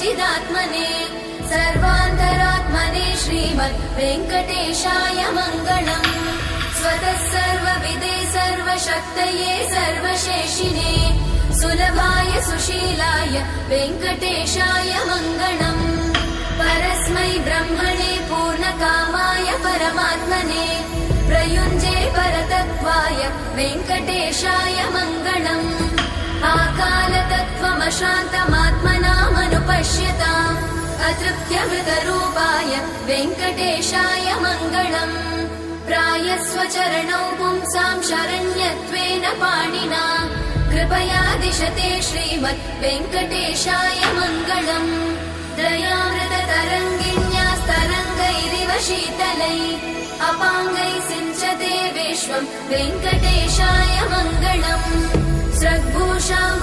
चिदात्मने सर्वान्तरात्मने श्रीमद् वेङ्कटेशाय मङ्गलम् स्वतः सर्वविदे सर्वशक्तये सर्वशेषिने सुलभाय सुशीलाय वेङ्कटेशाय मङ्गलम् परस्मै ब्रह्मणे पूर्णकामाय परमात्मने प्रयुञ्जे परतत्त्वाय वेङ्कटेशाय मङ्गलम् आकालतत्त्वमशान्तमात्मनामनुपश्यताम् अतृप्त्यमृतरूपाय वेङ्कटेशाय मङ्गलम् प्रायस्वचरणौ पुंसां शरण्यत्वेन पाणिना कृपया दिशते श्रीमद् वेङ्कटेशाय मङ्गलम् दयामृततरङ्गिण्यास्तरङ्गैरिव शीतलै अपाङ्गैः सिञ्चते विश्वम् वेङ्कटेशाय मङ्गलम् स्रग्भूषाम्